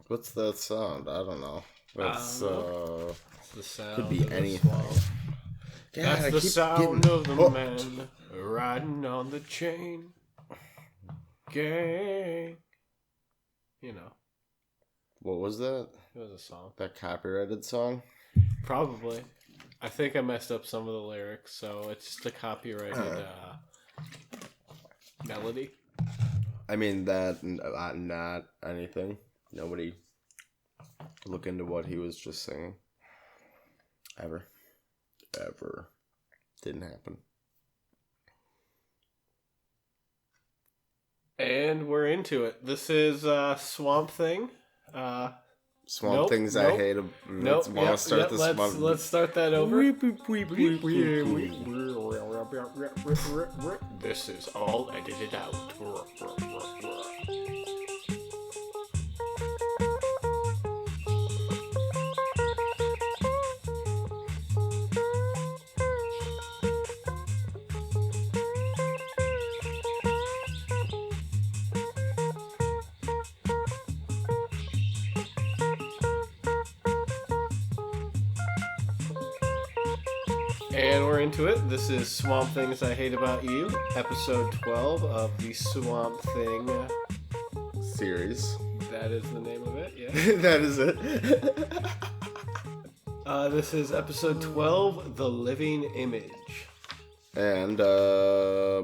What's that sound? I don't know. That's It's the sound could be of the anything. swamp. God, That's I the keep sound getting of the hooked. man riding on the chain gang. You know, What was that? it was a song. That copyrighted song? Probably. I think I messed up some of the lyrics, so it's just a copyrighted melody. I mean that, not anything. Nobody look into what he was just singing. Ever. Didn't happen. And we're into it. This is Swamp Thing. Swamp Things I hate. Let's start that over. This is all edited out. And we're into it. This is Swamp Things I Hate About You, episode 12 of the Swamp Thing series. That is the name of it, yeah. That is it. This is episode 12, The Living Image. And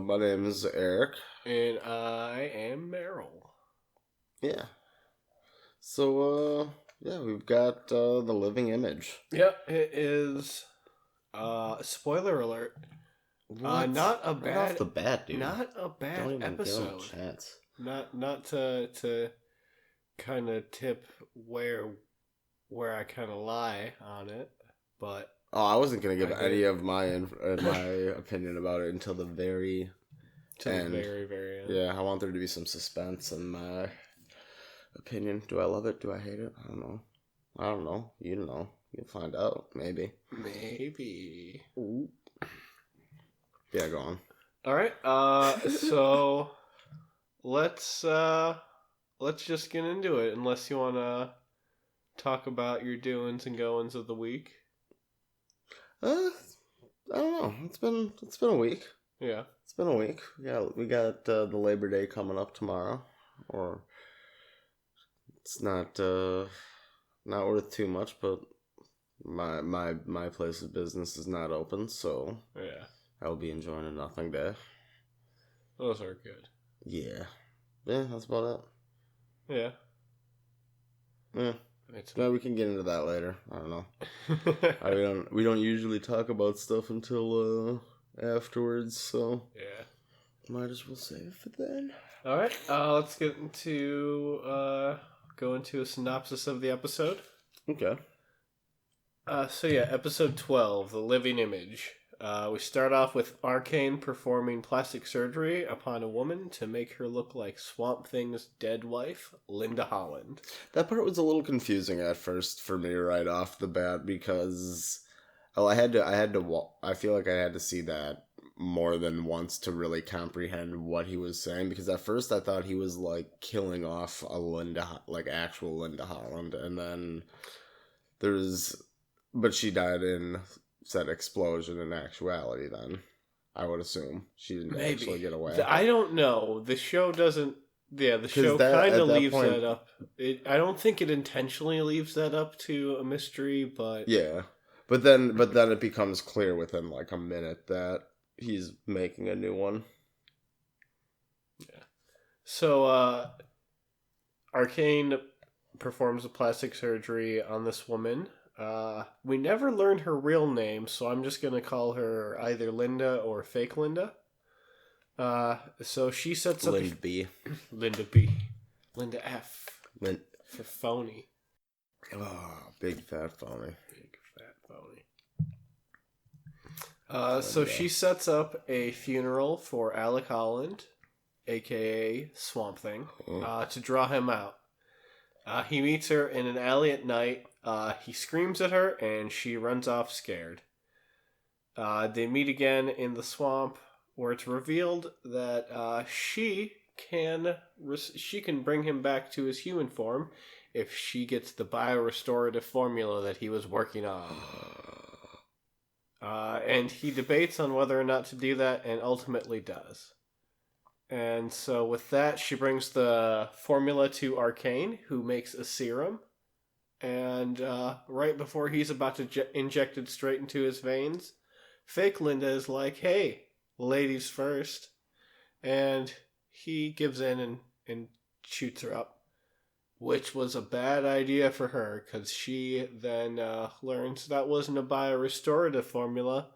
my name is Eric. And I am Meryl. Yeah. So, we've got The Living Image. Yep, it is... spoiler alert. Not a bad... Right off the bat, dude. Not a bad Don't even episode. give him a chance. Not to kind of tip where I kind of lie on it, but... Oh, I wasn't going to give any of my opinion about it until the very end. The very, very end. Yeah, I want there to be some suspense in my opinion. Do I love it? Do I hate it? I don't know. You don't know. You'll find out, maybe. Maybe. Ooh. Yeah, go on. All right. So let's just get into it. Unless you want to talk about your doings and goings of the week. I don't know. It's been a week. Yeah. It's been a week. We got the Labor Day coming up tomorrow, or it's not worth too much, but. My place of business is not open, so yeah, I'll be enjoying a nothing day. Those are good. Yeah, that's about it. Yeah. We can get into that later. I don't know. We don't usually talk about stuff until afterwards, so yeah, might as well save it for then. All right, let's get into go into a synopsis of the episode. Okay. Episode 12, The Living Image. We start off with Arcane performing plastic surgery upon a woman to make her look like Swamp Thing's dead wife, Linda Holland. That part was a little confusing at first for me right off the bat because I feel like I had to see that more than once to really comprehend what he was saying, because at first I thought he was like killing off actual Linda Holland, and then but she died in said explosion in actuality, then. I would assume. She didn't actually get away. I don't know. The show doesn't... Yeah, the show kind of leaves that up. I don't think it intentionally leaves that up to a mystery, but... Yeah. But then it becomes clear within like a minute that he's making a new one. Yeah. So, Arcane performs a plastic surgery on this woman. We never learned her real name, so I'm just going to call her either Linda or fake Linda. So she sets up... Linda B. Linda B. Linda F. For phony. Oh, big fat phony. Big fat phony. So she sets up a funeral for Alec Holland, a.k.a. Swamp Thing, to draw him out. He meets her in an alley at night. He screams at her, and she runs off scared. They meet again in the swamp, where it's revealed that she can bring him back to his human form if she gets the biorestorative formula that he was working on. And he debates on whether or not to do that, and ultimately does. And so with that, she brings the formula to Arcane, who makes a serum. And right before he's about to inject it straight into his veins, fake Linda is like, hey, ladies first. And he gives in and shoots her up, which was a bad idea for her, because she then learns that wasn't a biorestorative formula.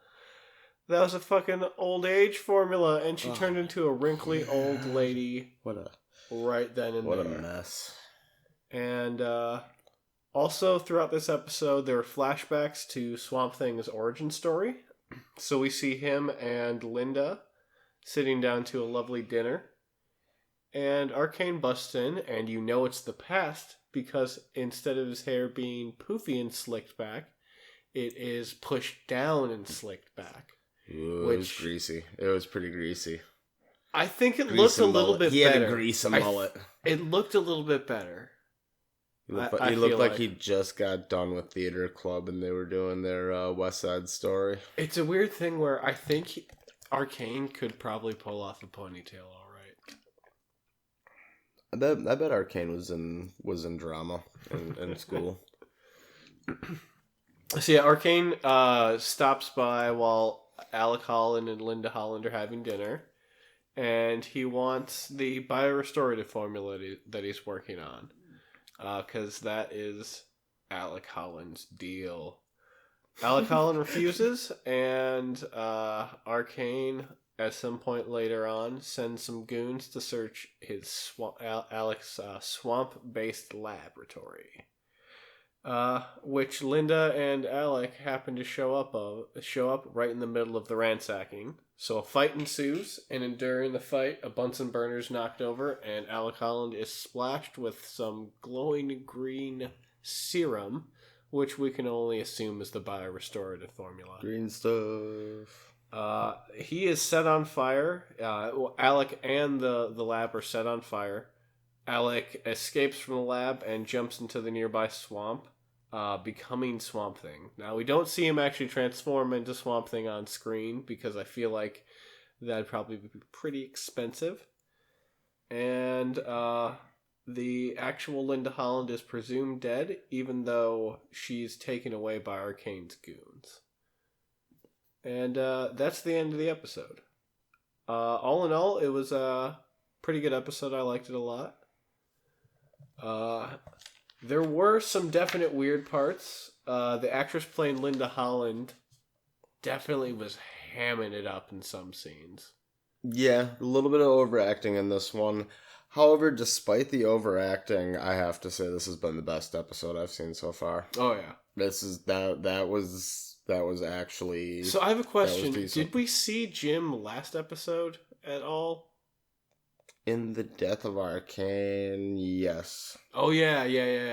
That was a fucking old age formula, and she turned into a wrinkly old lady. Right then and there. What a mess. And also throughout this episode, there are flashbacks to Swamp Thing's origin story. So we see him and Linda sitting down to a lovely dinner. And Arcane busts in, and you know it's the past, because instead of his hair being poofy and slicked back, it is pushed down and slicked back. Ooh, it was greasy. It was pretty greasy. I think it looked a little bit better. He had a greasy mullet. It looked a little bit better. He looked like he just got done with theater club and they were doing their West Side Story. It's a weird thing where I think Arcane could probably pull off a ponytail all right. I bet Arcane was in drama in school. So yeah, Arcane stops by while Alec Holland and Linda Holland are having dinner, and he wants the biorestorative formula that he's working on, because that is Alec Holland's deal. Alec Holland refuses, and Arcane, at some point later on, sends some goons to search his Alec's swamp-based laboratory. Which Linda and Alec happen to show up right in the middle of the ransacking. So a fight ensues, and during the fight, a Bunsen burner's knocked over, and Alec Holland is splashed with some glowing green serum, which we can only assume is the biorestorative formula. Green stuff. He is set on fire. Alec and the lab are set on fire. Alec escapes from the lab and jumps into the nearby swamp, becoming Swamp Thing. Now, we don't see him actually transform into Swamp Thing on screen, because I feel like that'd probably be pretty expensive. And the actual Linda Holland is presumed dead, even though she's taken away by Arcane's goons. And that's the end of the episode. All in all, it was a pretty good episode. I liked it a lot. There were some definite weird parts. The actress playing Linda Holland definitely was hamming it up in some scenes. Yeah, a little bit of overacting in this one. However, despite the overacting, I have to say this has been the best episode I've seen so far. Oh yeah, that was actually. So I have a question. Did we see Jim last episode at all? In the death of Arcane, yes. Oh yeah.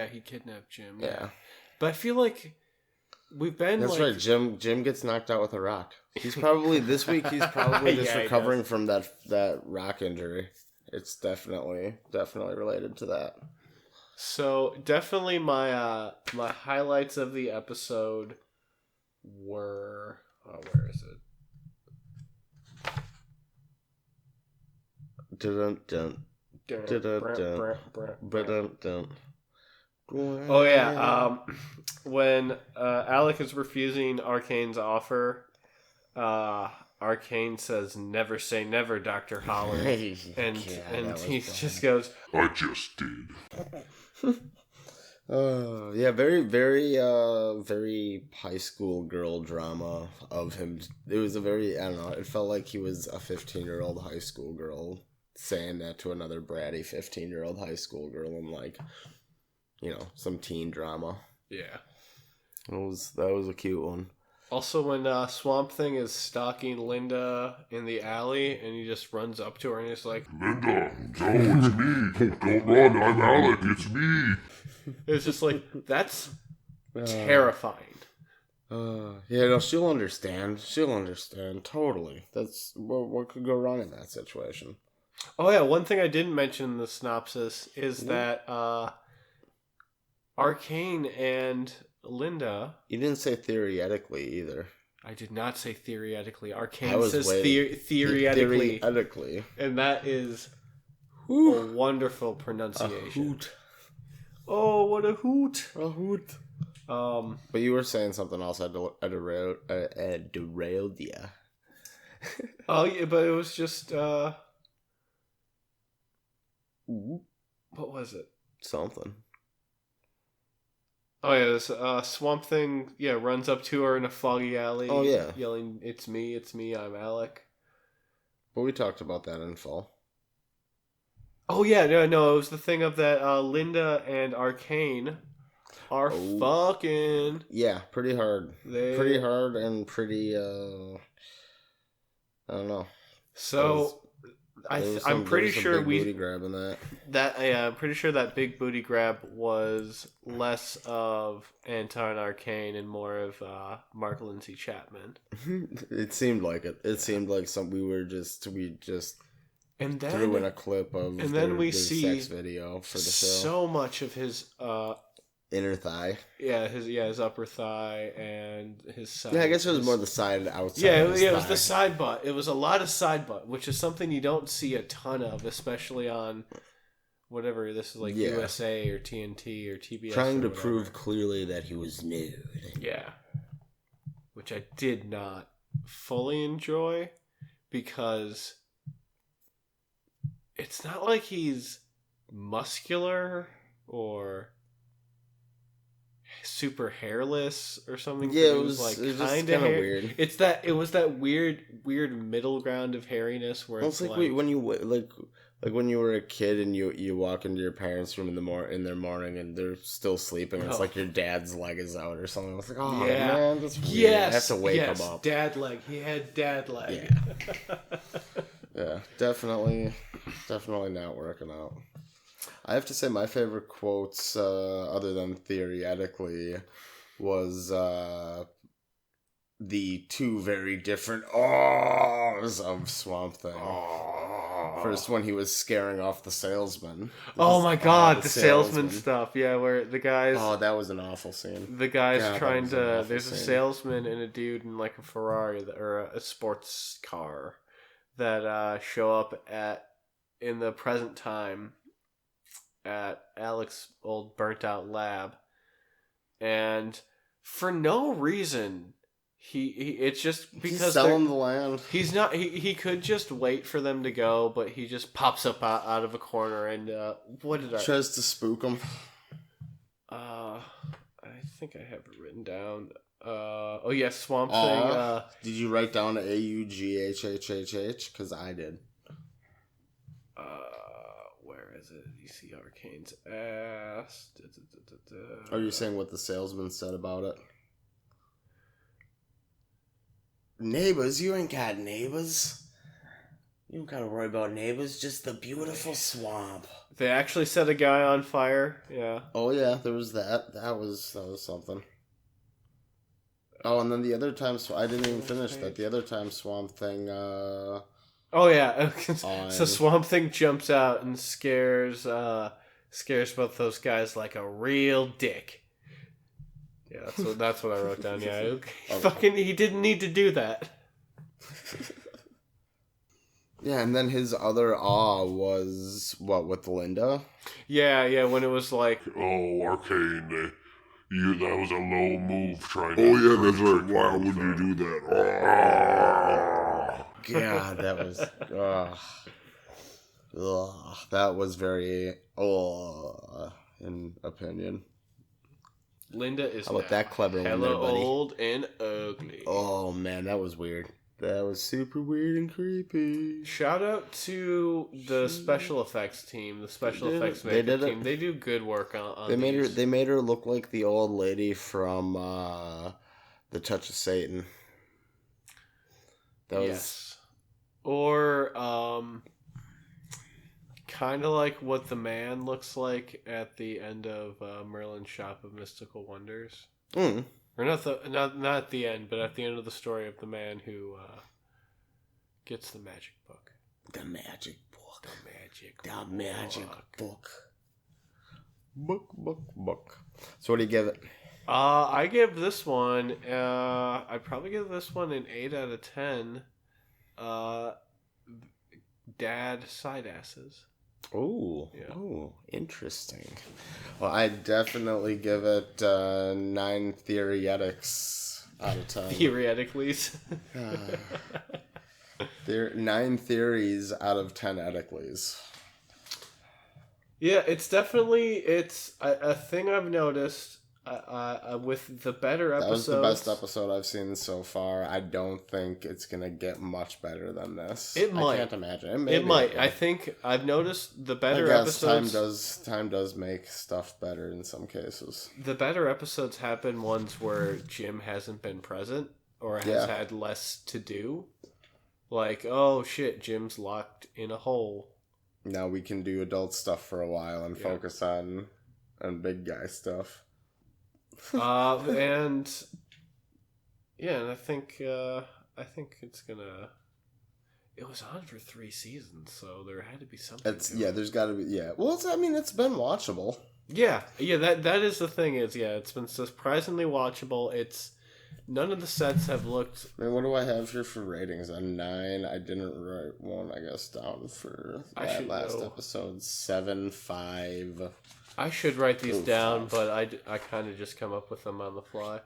He kidnapped Jim. Yeah. But I feel like we've been. That's right. Jim gets knocked out with a rock. He's probably this week. He's probably just recovering from that rock injury. It's definitely related to that. So definitely my highlights of the episode were. Oh, where is it? Oh yeah, when Alec is refusing Arcane's offer, Arcane says, "Never say never, Dr. Holland," and he just goes, "I just did." Yeah, very, very, very high school girl drama of him. It was a very, I don't know, it felt like he was a 15-year-old high school girl saying that to another bratty 15-year-old high school girl in, like, some teen drama. Yeah. That was a cute one. Also, when Swamp Thing is stalking Linda in the alley, and he just runs up to her and he's like, "Linda, no, it's me. Don't run, I'm Alec, it's me." It's just like, that's terrifying. Yeah, no, she'll understand. Totally. That's what could go wrong in that situation. Oh yeah, one thing I didn't mention in the synopsis is that Arcane and Linda. You didn't say theoretically either. I did not say theoretically. I Arcane was says waiting. theoretically. Theoretically. And that is a wonderful pronunciation. A hoot. Oh, what a hoot. A hoot. But you were saying something else. I derailed you. Oh, yeah, but it was just, what was it? Something. Oh, yeah, this Swamp Thing, runs up to her in a foggy alley. Oh, yeah. Yelling, it's me, I'm Alec. But we talked about that in fall. Oh, yeah, no, it was the thing of that Linda and Arcane are fucking. Yeah, pretty hard. Pretty hard and pretty, I don't know. So, I'm pretty sure booty grab in that. I'm pretty sure that big booty grab was less of Anton Arcane and more of Mark Lindsay Chapman. It seemed like it. It seemed like we just and then, threw in a clip of and then we see sex video for the show. So much of his inner thigh. Yeah, his upper thigh and his side. Yeah, I guess it was more the side outside. Yeah, it was the side butt. It was a lot of side butt, which is something you don't see a ton of, especially on whatever this is like USA or TNT or TBS. Trying to prove clearly that he was nude. Yeah, which I did not fully enjoy because it's not like he's muscular or super hairless or something. Yeah, it was like kind of weird. It was that weird middle ground of hairiness where it's like when you when you were a kid and you walk into your parents' room in their morning and they're still sleeping. And it's like your dad's leg is out or something. It's like, oh yeah, man, that's weird. Yes, I have to wake him up. Dad leg. He had dad leg. Yeah, yeah, definitely not working out. I have to say my favorite quotes, other than theoretically, was the two very different ohs of Swamp Thing. Oh. First, when he was scaring off the salesman. Oh my god, the salesman stuff. Yeah, where the guys... Oh, that was an awful scene. The guy's trying to... There's a salesman and a dude in like a Ferrari or a sports car that show up in the present time at Alec's old burnt out lab, and for no reason he it's just because he's selling the land. He's not he could just wait for them to go, but he just pops up out of a corner and tries to spook him. I think I have it written down. Oh yeah, Swamp Thing. Did you write down AUGHHHH? Because I did. Where is it? You see Arcane's ass. Are you saying what the salesman said about it? Neighbors? You ain't got neighbors. You don't gotta worry about neighbors, just the beautiful swamp. They actually set a guy on fire, yeah. Oh yeah, there was that. That was something. Oh, and then the other time, I didn't even finish that. The other time Swamp Thing, Oh yeah, so Swamp Thing jumps out and scares both those guys like a real dick. Yeah, that's what I wrote down. Yeah, he didn't need to do that. Yeah, and then his other awe was what with Linda. Yeah, when it was like, oh, Arcane, that was a low move trying. Oh yeah, that's right. Why would you do that? God, that was that was very in opinion. Linda is how about that clever one there, buddy? Old and ugly. Oh man, that was weird. That was super weird and creepy. Shout out to the special effects team, the special effects makeup team. They do good work on these. They made her look like the old lady from The Touch of Satan. That was... Yes. Or kind of like what the man looks like at the end of Merlin's Shop of Mystical Wonders. Mm. Or not at the end, but at the end of the story of the man who gets the magic book. The magic book. The magic book. Book. So what do you give it? I give this one. I'd probably give this one an 8 out of 10. Dad side asses. Oh, Yeah. oh, interesting. Well, I definitely give it 9 theoretics out of 10. Theoretically. There 9 theories out of 10 eticallys. Yeah, it's definitely a thing I've noticed. With the better episodes. That was the best episode I've seen so far. I don't think it's gonna get much better than this. It might. I can't imagine. It might. I think I've noticed the better I guess episodes. time does make stuff better in some cases. The better episodes have been ones where Jim hasn't been present or has had less to do. Like, oh shit, Jim's locked in a hole. Now we can do adult stuff for a while and focus on big guy stuff. And I think it's gonna. It was on for 3 seasons, so there had to be something. There's got to be Well, it's been watchable. Yeah. That is the thing. It's been surprisingly watchable. It's none of the sets have looked. I mean, what do I have here for ratings? On 9, I didn't write one. I guess down for that last episode. 7, 5. I should write these down, but I kind of just come up with them on the fly.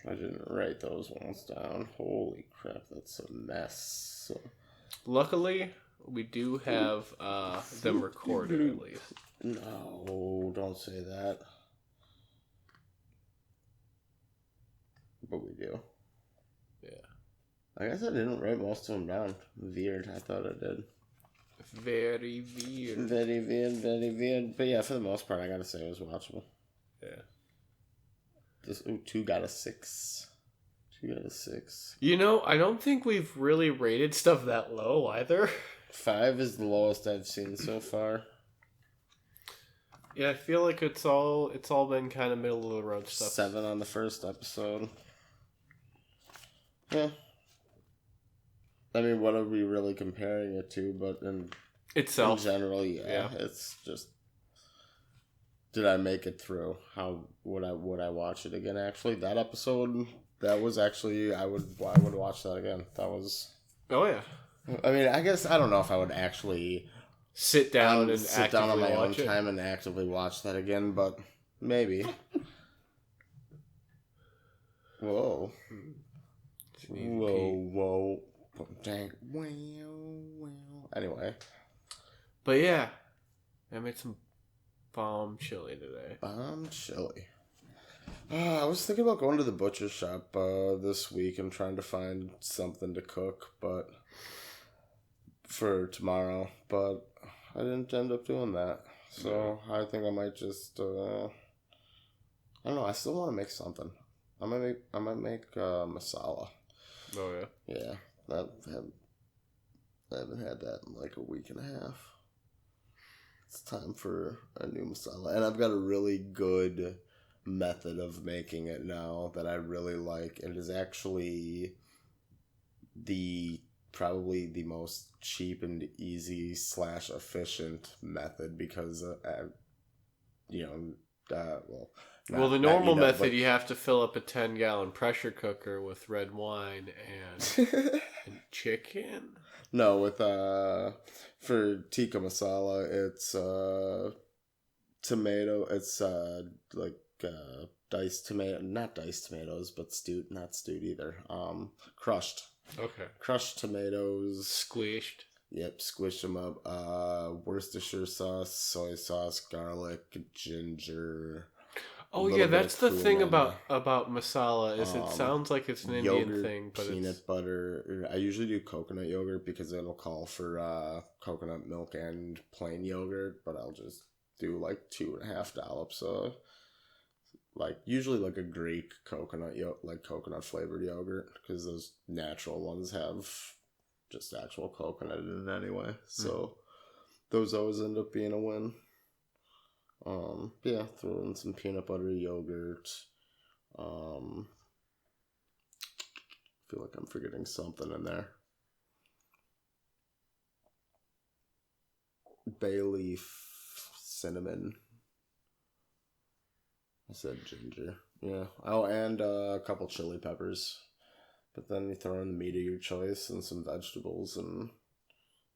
I didn't write those ones down. Holy crap, that's a mess. Luckily, we do have them recorded at least. No, don't say that. But we do. Yeah. I guess I didn't write most of them down. Weird, I thought I did. Very weird. Very weird, very weird. But yeah, for the most part, I gotta say it was watchable. Yeah. This 2 got a 6. 2 got a 6. You know, I don't think we've really rated stuff that low either. 5 is the lowest I've seen so far. Yeah, I feel like it's all been kind of middle of the road stuff. 7 on the first episode. Yeah. I mean, what are we really comparing it to? But in general, yeah, it's just. Did I make it through? How would I watch it again? Actually, that episode, that was actually I would watch that again. That was. Oh yeah. I mean, I guess I don't know if I would actually sit down on my own time and actively watch that again, but maybe. Whoa. Whoa. Dang. Wow. Anyway. But yeah, I made some bomb chili today. Bomb chili. I was thinking about going to the butcher shop this week and trying to find something to cook, but for tomorrow. But I didn't end up doing that, so I think I might just. I don't know. I still want to make something. I might make masala. Oh yeah. Yeah, I haven't had that in like a week and a half. It's time for a new masala, and I've got a really good method of making it now that I really like. It is actually probably the most cheap and easy / efficient method because the normal method you have to fill up a 10-gallon pressure cooker with red wine and chicken. No, with for tikka masala, it's tomato. It's diced tomato, not diced tomatoes, but not stewed either. Crushed. Okay. Crushed tomatoes. Squished. Yep, squish them up. Worcestershire sauce, soy sauce, garlic, ginger. Oh yeah, that's the thing about masala is it sounds like it's an Indian thing, but peanut butter. I usually do coconut yogurt because it'll call for coconut milk and plain yogurt, but I'll just do like 2.5 dollops of usually like a Greek coconut coconut flavored yogurt because those natural ones have just actual coconut in it anyway. So those always end up being a win. Throw in some peanut butter yogurt. Feel like I'm forgetting something in there. Bay leaf, cinnamon, said ginger. Yeah. Oh, and a couple chili peppers. But then you throw in the meat of your choice and some vegetables, and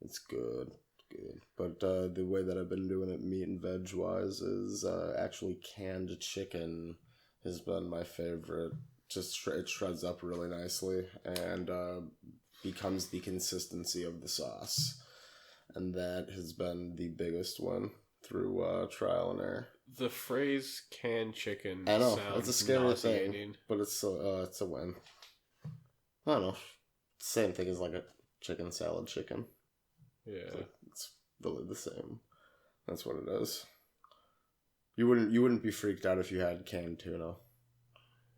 it's good. Good. But the way that I've been doing it meat and veg wise is actually canned chicken has been my favorite. Just it shreds up really nicely and becomes the consistency of the sauce. And that has been the biggest one through trial and error. The phrase "canned chicken" I know, sounds it's a scary thing, nauseating. but it's a win. I don't know. Same thing as like a chicken salad chicken. Yeah. It's really the same. That's what it is. You wouldn't be freaked out if you had canned tuna.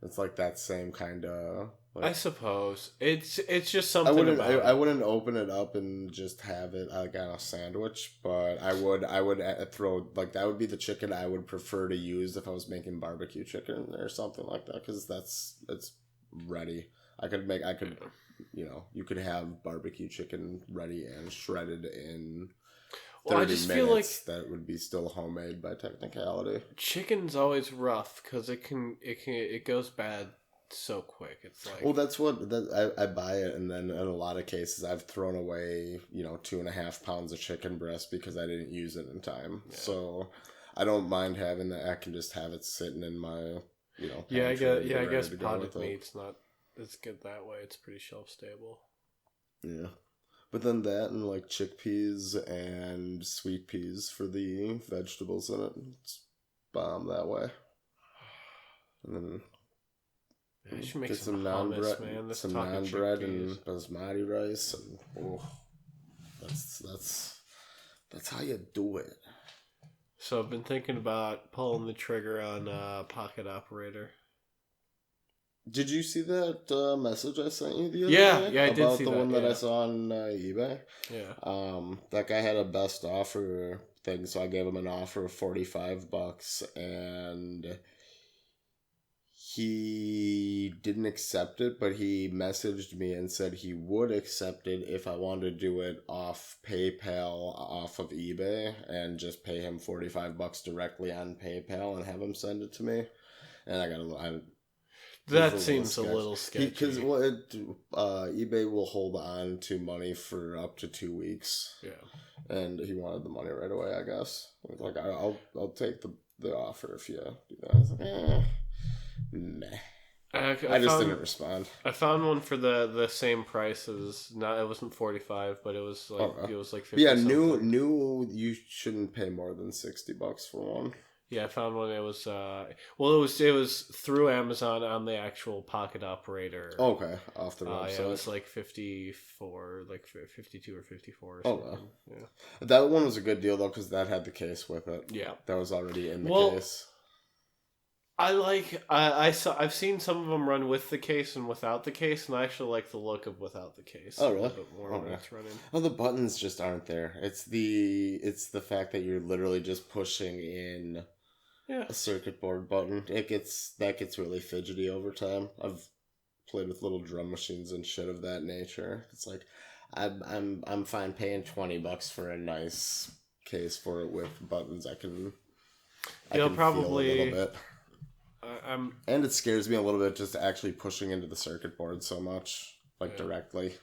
It's like that same kind of. Like, I suppose it's just something. I wouldn't open it up and just have it like on a sandwich, but I would throw like that would be the chicken I would prefer to use if I was making barbecue chicken or something like that because it's ready. I could you could have barbecue chicken ready and shredded in 30 I just minutes. feel like that would be still homemade by technicality. chicken's always rough because it goes bad so quick. It's like, Well, that's what I buy it, and then in a lot of cases I've thrown away 2.5 pounds of chicken breast because I didn't use it in time. Yeah. So I don't mind having that. I can just have it sitting in my I pantry guess ready to go potted with it. meat's not as good that way. It's pretty shelf stable. Yeah. But then that and like chickpeas and sweet peas for the vegetables in it. It's bomb that way. And then I should make get some naan hummus, bread, man. Let's some talk naan bread and chickpeas. basmati rice, and that's how you do it. So I've been thinking about pulling the trigger on Pocket Operator. Did you see that message I sent you the other day? Yeah, I did about see the that, one that yeah. I saw on eBay. Yeah. That guy had a best offer thing, so I gave him an offer of $45, and he didn't accept it, but he messaged me and said he would accept it if I wanted to do it off PayPal, off of eBay, and just pay him $45 directly on PayPal and have him send it to me. And I got That seems a little sketchy. Because eBay will hold on to money for up to 2 weeks. Yeah. And he wanted the money right away, I guess. I was like, I'll take the offer if you do that. I was like, nah. I just didn't respond. I found one for the same price as it wasn't 45, but it was like it was like 50. Yeah, something. new. You shouldn't pay more than $60 for one. Yeah, I found one. It was it was through Amazon on the actual Pocket Operator. Okay, off the website. Yeah, it was like 54, like 52 or 54 or Oh, something. wow. Yeah. That one was a good deal though because that had the case with it. Yeah. That was already in the case. I've seen some of them run with the case and without the case, and I actually like the look of without the case. Oh, really? A bit more when it's running. Oh, the buttons just aren't there. It's the fact that you're literally just pushing in a circuit board button. That gets really fidgety over time. I've played with little drum machines and shit of that nature. It's like I'm fine paying $20 for a nice case for it with buttons. I can probably feel a little bit. I'm And it scares me a little bit just actually pushing into the circuit board so much, directly,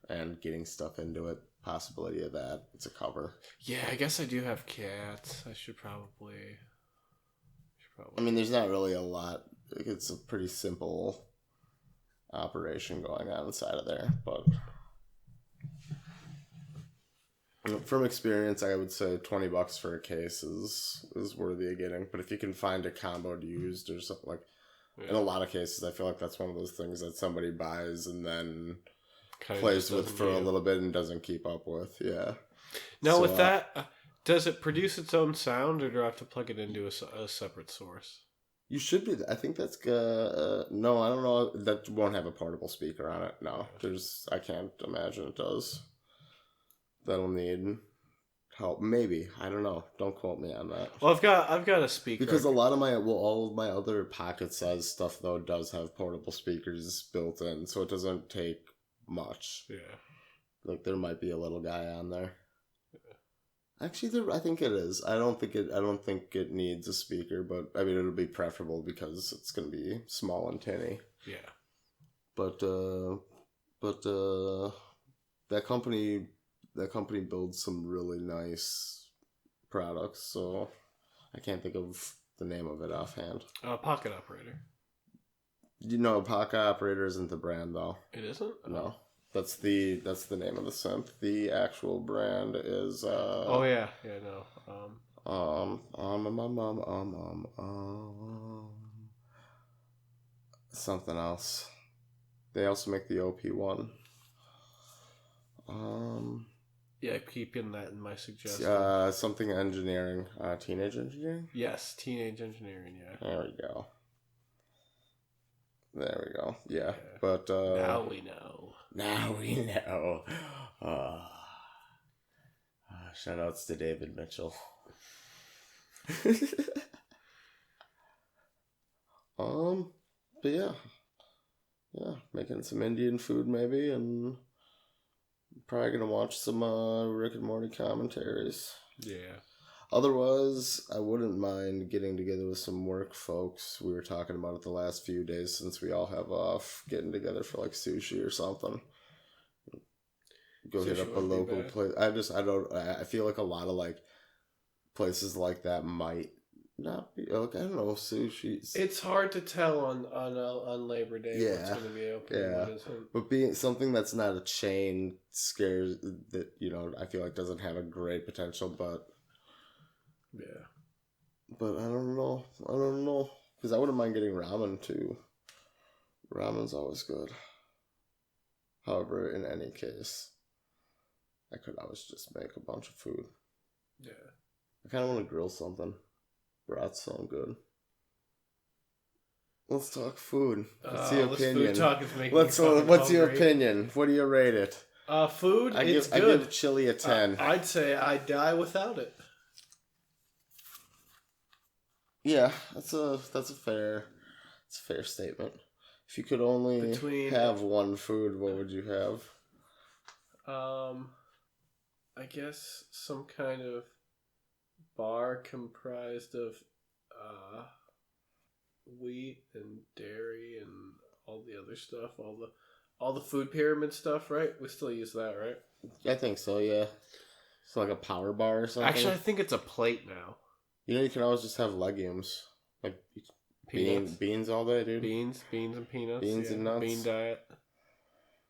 and getting stuff into it. Possibility of that. It's a cover. Yeah, I guess I do have cats. I should probably. I mean, there's not really a lot. It's a pretty simple operation going on inside of there, but from experience, I would say $20 for a case is worthy of getting. But if you can find a combo used or something like, in a lot of cases, I feel like that's one of those things that somebody buys and then plays with for a little bit and doesn't keep up with. Yeah. Now, with that, does it produce its own sound, or do I have to plug it into a separate source? You should be. I think that's no, I don't know. That won't have a portable speaker on it. No, I can't imagine it does. That'll need help. Maybe. I don't know. Don't quote me on that. Well, I've got a speaker. Because a lot of all of my other pocket size stuff though does have portable speakers built in, so it doesn't take much. Yeah. Like there might be a little guy on there. Actually, I think it is. I don't think it needs a speaker, but I mean it'll be preferable because it's gonna be small and tinny. Yeah. But that company builds some really nice products. So I can't think of the name of it offhand. Pocket Operator. Pocket Operator isn't the brand though. It isn't? No. That's the name of the synth. The actual brand is Oh yeah, no. Something else. They also make the OP1. Yeah, keeping that in my suggestion. Something engineering. Teenage engineering? Yes, Teenage Engineering, yeah. There we go. Yeah. Yeah. But Now we know. Shout outs to David Mitchell. But yeah, making some Indian food maybe, and probably gonna watch some Rick and Morty commentaries. Yeah. Otherwise, I wouldn't mind getting together with some work folks. We were talking about it the last few days since we all have off, getting together for like sushi or something. Go hit up a local place. I feel like a lot of like places like that might not be like, I don't know, sushi. It's hard to tell on Labor Day what's going to be open and what isn't. But being something that's not a chain scares that, I feel like doesn't have a great potential, but yeah. But I don't know. Because I wouldn't mind getting ramen too. Ramen's always good. However, in any case, I could always just make a bunch of food. Yeah. I kind of want to grill something. Brats sound good. Let's talk food. What's your opinion? Food talk is making What's your opinion? What do you rate it? Food, it's good. good. I give chili a 10. I'd say I'd die without it. Yeah, that's a fair statement. If you could only have one food, what would you have? I guess some kind of bar comprised of wheat and dairy and all the other stuff, all the food pyramid stuff, right? We still use that, right? I think so, yeah. It's like a power bar or something. Actually, I think it's a plate now. You can always just have legumes. Like beans all day, dude. Beans and peanuts. Beans and nuts. Bean diet.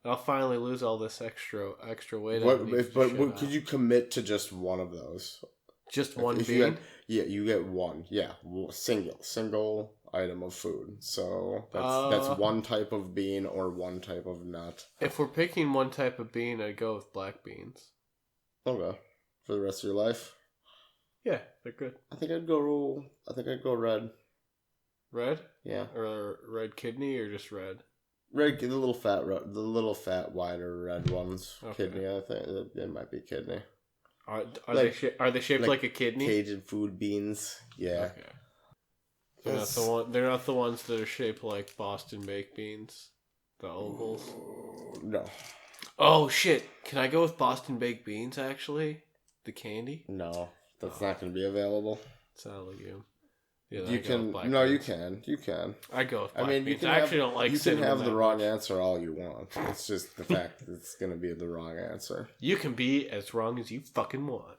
I'll finally lose all this extra weight. Could you commit to just one of those? Just one bean? You get one. Yeah, single item of food. So that's one type of bean or one type of nut. If we're picking one type of bean, I'd go with black beans. Okay, for the rest of your life. Yeah, they're good. I think I'd go red. Red? Yeah. Or red kidney, or just red? Red, the little fat, wider red ones. Okay. Kidney, I think it might be kidney. Are they shaped like a kidney? Cajun food beans. Yeah. Okay. They're not the ones that are shaped like Boston baked beans, the ovals. No. Oh shit! Can I go with Boston baked beans? Actually, the candy. No, that's not going to be available. It's not a legume. Yeah, you can. No, beans. You can. I go with black beans. I actually don't like. You can have the wrong answer all you want. It's just the fact that it's going to be the wrong answer. You can be as wrong as you fucking want.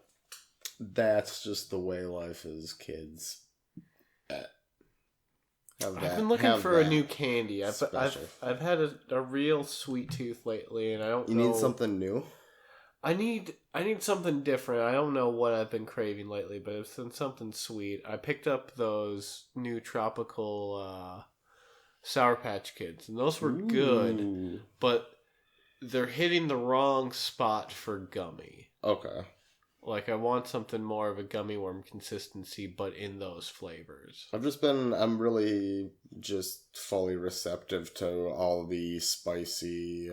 That's just the way life is, kids. I've been looking for a new candy. I've had a real sweet tooth lately, and I don't know. You need something new? I need something different. I don't know what I've been craving lately, but it's been something sweet. I picked up those new tropical Sour Patch Kids, and those were good, but they're hitting the wrong spot for gummy. Okay. Like, I want something more of a gummy worm consistency, but in those flavors. I'm really just fully receptive to all the spicy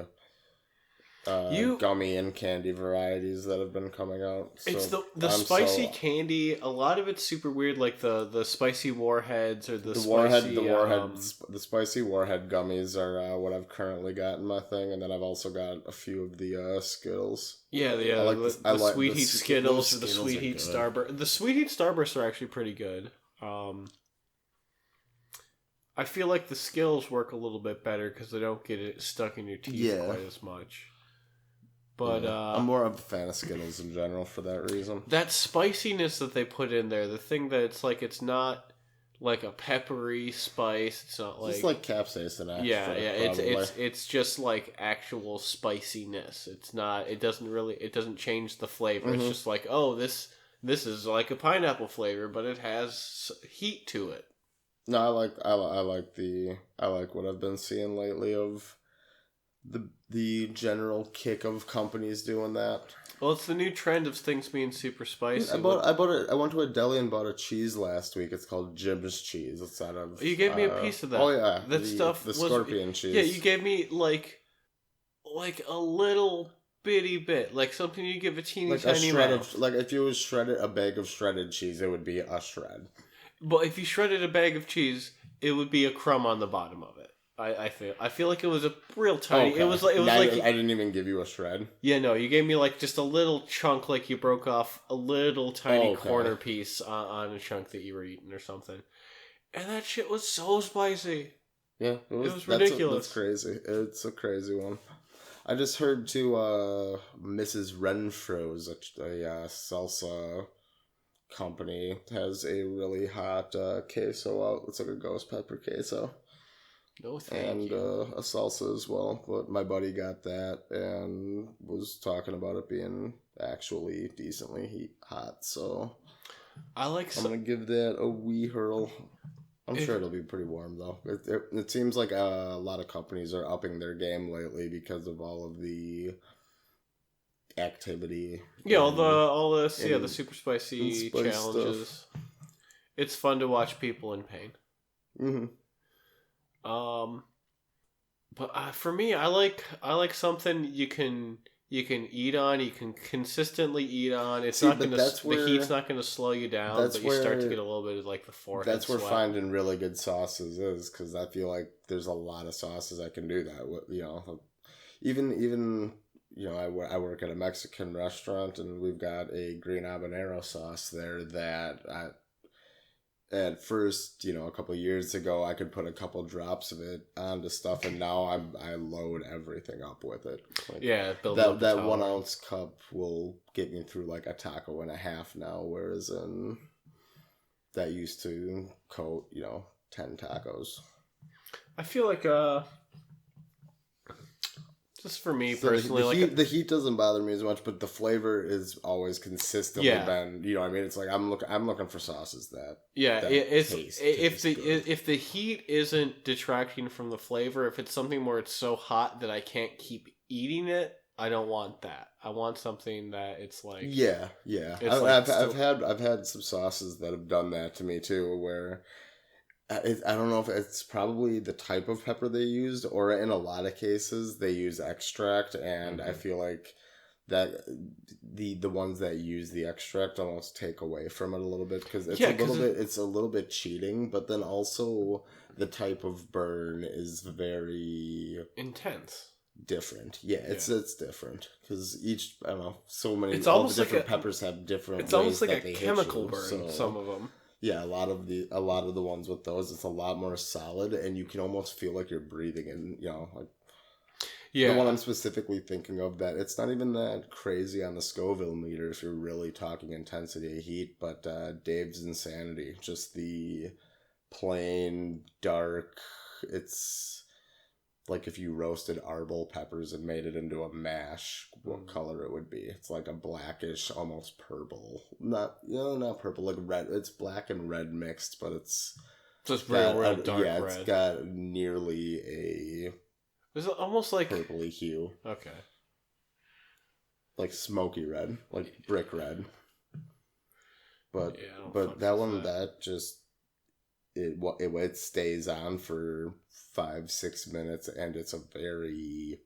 gummy and candy varieties that have been coming out. So it's the spicy candy. A lot of it's super weird, like the spicy warheads or the spicy, the spicy warhead gummies are what I've currently got in my thing, and then I've also got a few of the Skittles. Yeah, the Sweet Heat Skittles or the Sweet Heat Starburst. The Sweet Heat Starbursts are actually pretty good. I feel like the Skittles work a little bit better because they don't get it stuck in your teeth quite as much. But I'm more of a fan of Skittles in general for that reason. That spiciness that they put in there, the thing that it's not like a peppery spice. It's not like it's like capsaicin. It's just like actual spiciness. It's not. It doesn't change the flavor. Mm-hmm. It's just like, oh, this is like a pineapple flavor, but it has heat to it. No, I like what I've been seeing lately of the general kick of companies doing that. Well, it's the new trend of things being super spicy. I went to a deli and bought a cheese last week. It's called Jim's cheese. It's out of. You gave me a piece of that. Oh yeah, the scorpion cheese. Yeah, you gave me like a little bitty bit, like something you give a teeny tiny amount. Like if you was shredded a bag of shredded cheese, it would be a shred. But if you shredded a bag of cheese, it would be a crumb on the bottom of it. I feel like it was a real tiny. Okay. It was like I didn't even give you a shred. Yeah, no, you gave me like just a little chunk, like you broke off a little tiny corner piece on a chunk that you were eating or something, and that shit was so spicy. Yeah, it was ridiculous. That's crazy. It's a crazy one. I just heard too. Mrs. Renfro's a salsa company has a really hot queso out. It's like a ghost pepper queso. No, thank you. And a salsa as well. But my buddy got that and was talking about it being actually decently hot. So I'm gonna give that a wee hurl. I'm sure it'll be pretty warm though. It seems like a lot of companies are upping their game lately because of all of the activity. Yeah, the super spicy challenges. Stuff. It's fun to watch people in pain. Mm-hmm. But for me, I like something you can eat on. You can consistently eat on. It's not gonna. The heat's not gonna slow you down. But you start to get a little bit of like the forehead. That's where finding really good sauces is, because I feel like there's a lot of sauces I can do that with. You know, even. You know, I work at a Mexican restaurant, and we've got a green habanero sauce there that at first, you know, a couple of years ago, I could put a couple drops of it onto stuff, and now I load everything up with it. Like, yeah, that 1 ounce cup will get me through like a taco and a half now, whereas that used to coat 10 tacos. I feel like just for me personally, the heat doesn't bother me as much, but the flavor is always consistently been. You know what I mean? It's like I'm looking for sauces that. Yeah, if the heat isn't detracting from the flavor, if it's something where it's so hot that I can't keep eating it, I don't want that. I want something that it's like. Yeah. I've had some sauces that have done that to me too, where. I don't know if it's probably the type of pepper they used, or in a lot of cases they use extract, and I feel like that the ones that use the extract almost take away from it a little bit, because it's a little bit cheating, but then also the type of burn is very intense. Different, it's different because each so many all the different peppers have different. It's almost like a chemical burn. So, some of them. Yeah, a lot of the ones with those, it's a lot more solid, and you can almost feel like you're breathing in. The one I'm specifically thinking of, that it's not even that crazy on the Scoville meter if you're really talking intensity of heat, but Dave's Insanity, just the plain dark. It's like if you roasted arbol peppers and made it into a mash, what color it would be. It's like a blackish, almost purple. Not purple, like red. It's black and red mixed, but it's just real dark red. It's got nearly a. Is it almost like purpley hue? Okay. Like smoky red, like brick red. But that one it stays on for 5-6 minutes, and it's a very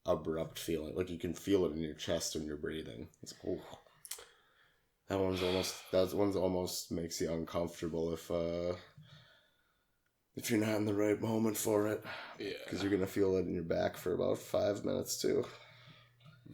abrupt feeling. Like you can feel it in your chest when you're breathing. It's that one's almost makes you uncomfortable if you're not in the right moment for it. Yeah. Because you're gonna feel it in your back for about 5 minutes too.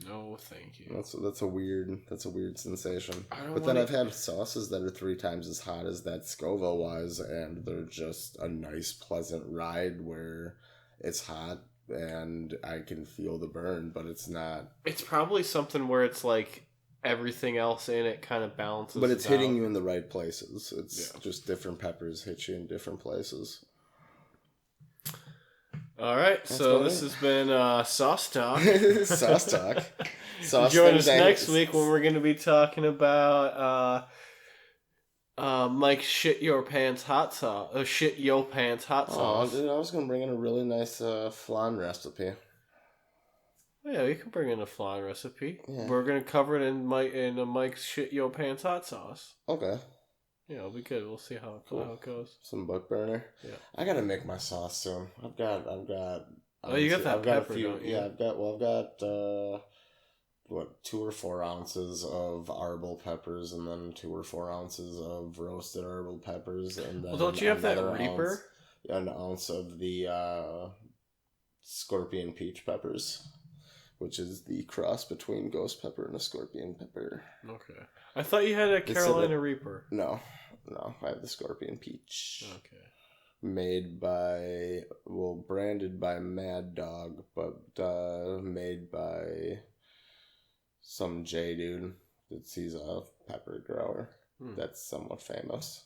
No, thank you. That's a weird sensation. But then I've had sauces that are 3 times as hot as that Scoville was, and they're just a nice, pleasant ride where it's hot and I can feel the burn, but it's not. It's probably something where it's like everything else in it kind of balances. But it's out. hitting you in the right places. It's just different peppers hit you in different places. All right, so this has been Sauce Talk. Sauce Talk. Join us next week when we're going to be talking about Mike's Shit Your Pants hot sauce. Shit Yo Pants hot sauce. Dude, I was going to bring in a really nice flan recipe. Yeah, you can bring in a flan recipe. Yeah. We're going to cover it in Mike's Shit Yo Pants hot sauce. Okay. Yeah, it'll be good. We'll see how it goes. Some buck burner. Yeah. I gotta make my sauce soon. I've got. Oh, you got that I've got pepper, a few. don't you? Yeah, I've got 2 or 4 ounces of arbol peppers, and then 2 or 4 ounces of roasted arbol peppers, and then. Well, don't you have that another Reaper? An ounce of the scorpion peach peppers, which is the cross between ghost pepper and a scorpion pepper. Okay. I thought you had a Carolina Reaper. No, I have the scorpion peach. Okay. Branded by Mad Dog, but made by some J dude. He's a pepper grower that's somewhat famous.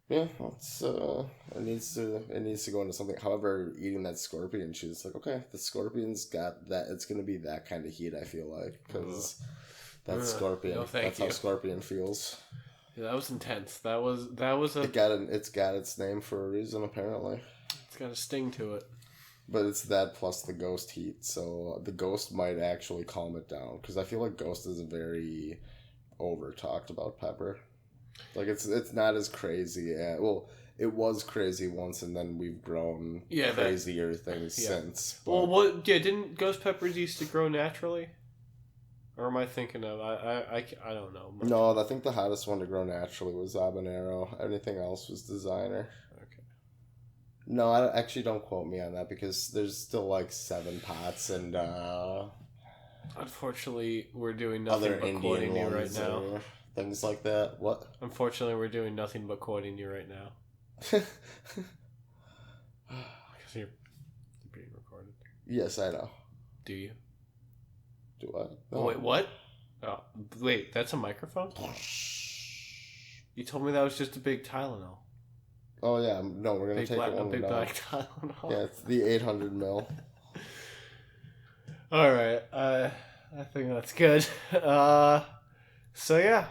Yeah, it needs to go into something. However, eating that scorpion cheese, it's like, okay, the scorpion's got that. It's gonna be that kind of heat. I feel like because that's scorpion. No, that's how scorpion feels. Yeah, that was intense. That was a. It's got its name for a reason, apparently. It's got a sting to it. But it's that plus the ghost heat, so the ghost might actually calm it down. Because I feel like ghost is very over talked about pepper. Like it's not as crazy. It was crazy once, and then we've grown crazier things since. But... Well, didn't ghost peppers used to grow naturally? Or am I thinking of I don't know much. No, I think the hottest one to grow naturally was habanero. Everything else was designer. Okay. No, I actually don't quote me on that because there's still like 7 pots and unfortunately we're doing nothing but quoting you right now. Things like that. What? Unfortunately, we're doing nothing but quoting you right now. Because you're being recorded. Yes, I know. Do you? Do I? No. Oh, wait, what? Oh, wait, that's a microphone? You told me that was just a big Tylenol. Oh, yeah. No, we're going to take it one big down. black Tylenol. Yeah, it's the 800 mil. All right. I think that's good. So, yeah.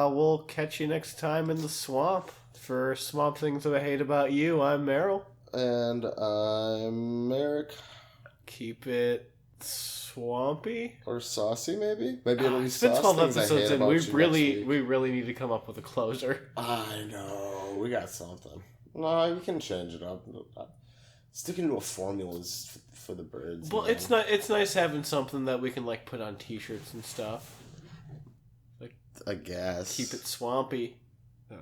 We'll catch you next time in the swamp. For Swamp Things That I Hate About You, I'm Meryl. And I'm Eric. Keep it swampy or saucy, maybe it'll be it's been 12 episodes and we really need to come up with a closure. I know we got something. No, you can change it up. Sticking to a formula is for the birds. Well, man. It's nice having something that we can like put on t-shirts and stuff. Like, I guess keep it swampy. No,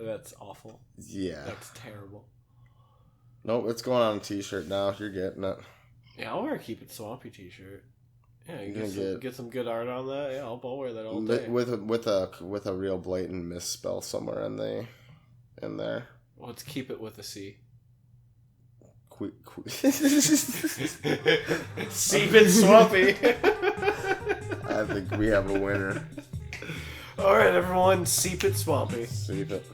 that's awful. Yeah, that's terrible. Nope, it's going on a t-shirt now. You're getting it. Yeah, I'll wear a Keep It Swampy t-shirt. Yeah, you get some good art on that. Yeah, I'll wear that all day. With a real blatant misspell somewhere in there. Well, let's keep it with a C. Keep it swampy. I think we have a winner. All right, everyone, seep it swampy. Seep it.